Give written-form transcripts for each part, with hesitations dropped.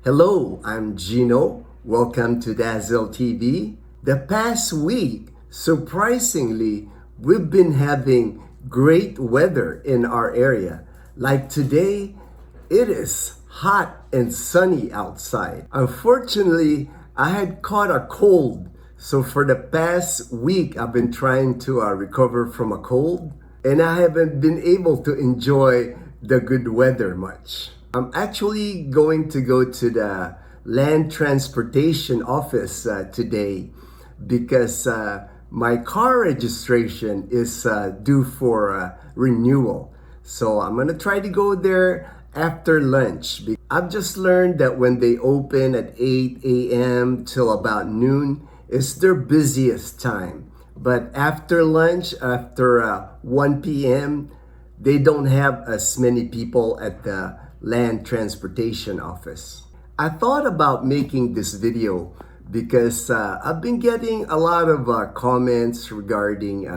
Hello, I'm Gino. Welcome to Dazzle TV. The past week, surprisingly, we've been having great weather in our area. Like today, it is hot and sunny outside. Unfortunately, I had caught a cold. So for the past week, I've been trying to recover from a cold, and I haven't been able to enjoy the good weather much. I'm actually going to go to the land transportation office today because my car registration is due for renewal. So I'm gonna try to go there after lunch. I've just learned that when they open at 8 a.m. till about noon, it's their busiest time. But after lunch, after 1 p.m., they don't have as many people at the land transportation office. I thought about making this video because I've been getting a lot of comments regarding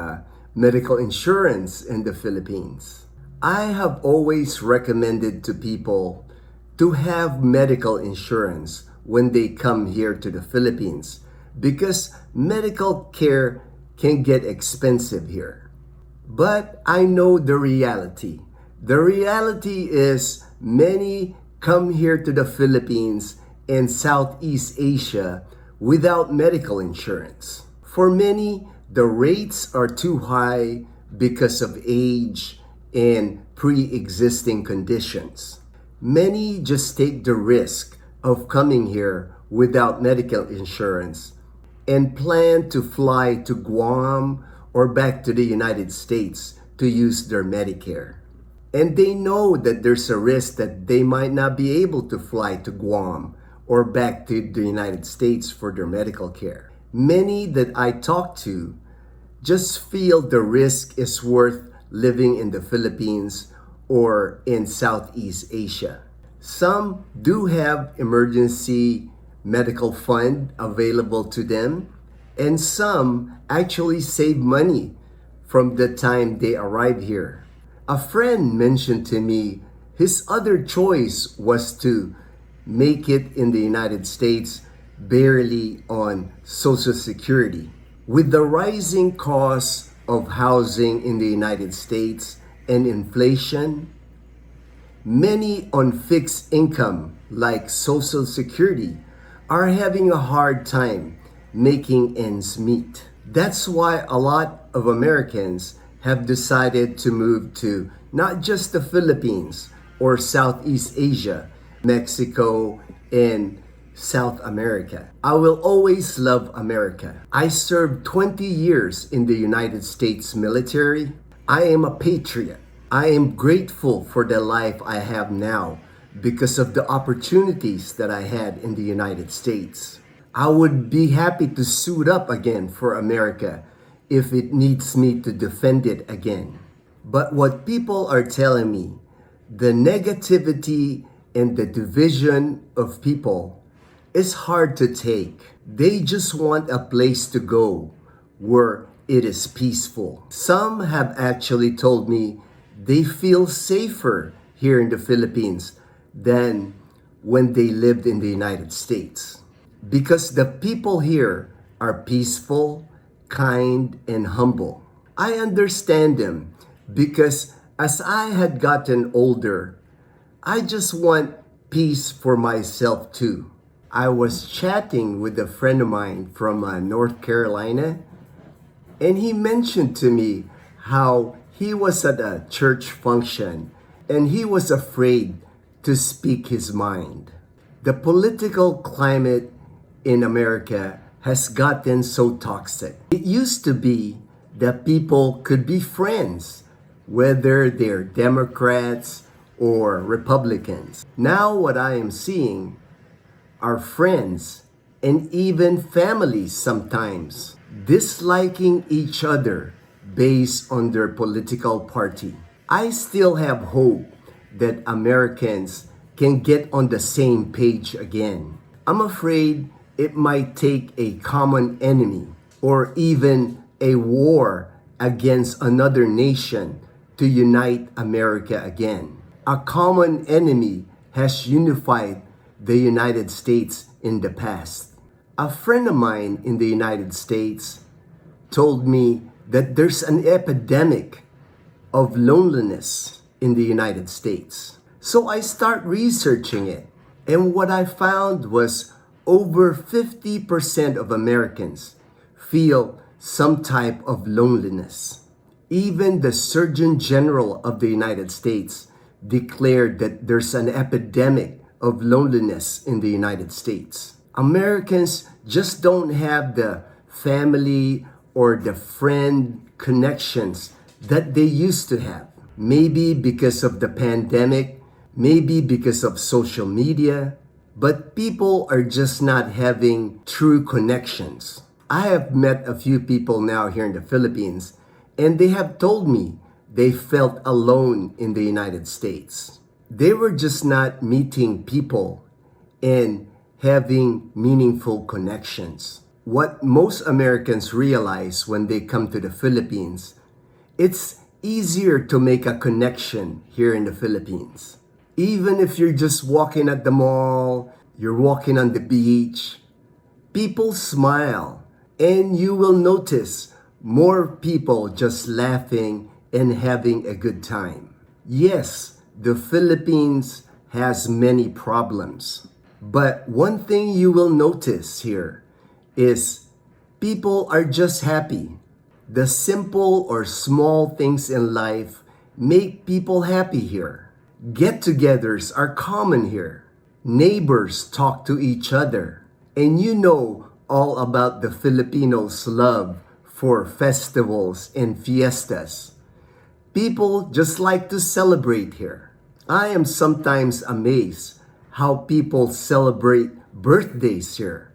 medical insurance in the Philippines. I have always recommended to people to have medical insurance when they come here to the Philippines because medical care can get expensive here. But I know the reality. The reality is many come here to the Philippines and Southeast Asia without medical insurance. For many, the rates are too high because of age and pre-existing conditions. Many just take the risk of coming here without medical insurance and plan to fly to Guam or back to the United States to use their Medicare. And they know that there's a risk that they might not be able to fly to Guam or back to the United States for their medical care. Many that I talk to just feel the risk is worth living in the Philippines or in Southeast Asia. Some do have emergency medical fund available to them, and some actually save money from the time they arrive here. A friend mentioned to me his other choice was to make it in the United States barely on Social Security. With the rising cost of housing in the United States and inflation, many on fixed income like Social Security are having a hard time making ends meet. That's why a lot of Americans have decided to move to not just the Philippines or Southeast Asia, Mexico, and South America. I will always love America. I served 20 years in the United States military. I am a patriot. I am grateful for the life I have now because of the opportunities that I had in the United States. I would be happy to suit up again for America if it needs me to defend it again. But what people are telling me, the negativity and the division of people is hard to take. They just want a place to go where it is peaceful. Some have actually told me they feel safer here in the Philippines than when they lived in the United States. Because the people here are peaceful, kind, and humble. I understand them because as I had gotten older, I just want peace for myself too. I was chatting with a friend of mine from North Carolina, and he mentioned to me how he was at a church function and he was afraid to speak his mind. The political climate in America has gotten so toxic. It used to be that people could be friends, whether they're Democrats or Republicans. Now what I am seeing are friends and even families sometimes disliking each other based on their political party. I still have hope that Americans can get on the same page again. I'm afraid it might take a common enemy or even a war against another nation to unite America again. A common enemy has unified the United States in the past. A friend of mine in the United States told me that there's an epidemic of loneliness in the United States. So I start researching it, and what I found was over 50% of Americans feel some type of loneliness. Even the Surgeon General of the United States declared that there's an epidemic of loneliness in the United States. Americans just don't have the family or the friend connections that they used to have. Maybe because of the pandemic, maybe because of social media, but people are just not having true connections. I have met a few people now here in the Philippines, and they have told me they felt alone in the United States. They were just not meeting people and having meaningful connections. What most Americans realize when they come to the Philippines, it's easier to make a connection here in the Philippines. Even if you're just walking at the mall, you're walking on the beach, people smile, and you will notice more people just laughing and having a good time. Yes, the Philippines has many problems, but one thing you will notice here is people are just happy. The simple or small things in life make people happy here. Get-togethers are common here. Neighbors talk to each other. And you know all about the Filipinos' love for festivals and fiestas. People just like to celebrate here. I am sometimes amazed how people celebrate birthdays here.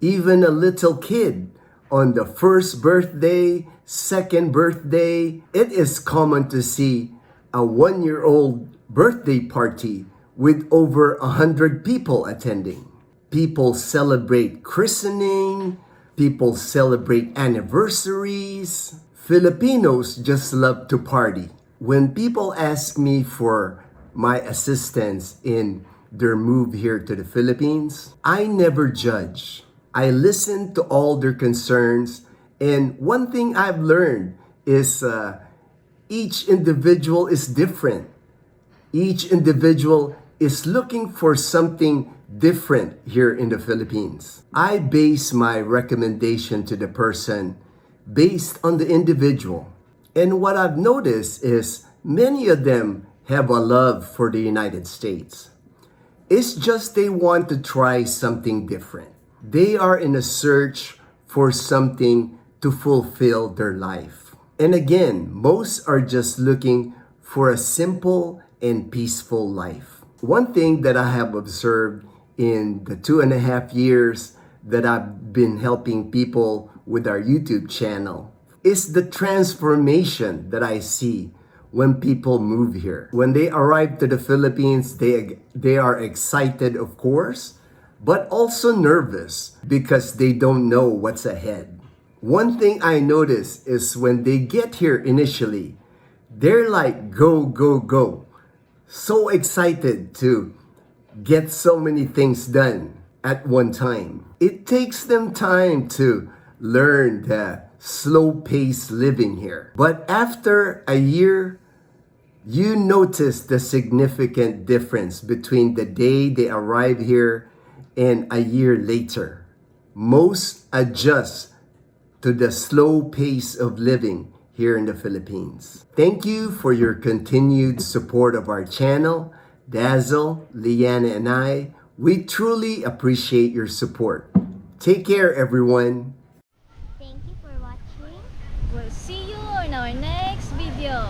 Even a little kid on the first birthday, second birthday, it is common to see a 1-year-old birthday party with over 100 people attending. People celebrate christening, people celebrate anniversaries. Filipinos just love to party. When people ask me for my assistance in their move here to the Philippines, I never judge. I listen to all their concerns, and one thing I've learned is each individual is different. Each individual is looking for something different here in the Philippines. I base my recommendation to the person based on the individual. And what I've noticed is many of them have a love for the United States. It's just they want to try something different. They are in a search for something to fulfill their life. And again, most are just looking for a simple and peaceful life. One thing that I have observed in the 2.5 years that I've been helping people with our YouTube channel is the transformation that I see when people move here. When they arrive to the Philippines, they are excited, of course, but also nervous because they don't know what's ahead. One thing I notice is when they get here initially, they're like, go, go, go. So excited to get so many things done at one time. It takes them time to learn the slow-paced living here. But after a year, you notice the significant difference between the day they arrive here and a year later. Most adjust to the slow pace of living here in the Philippines. Thank you for your continued support of our channel. Dazzle, Liana, and I, we truly appreciate your support. Take care, everyone. Thank you for watching. We'll see you in our next video.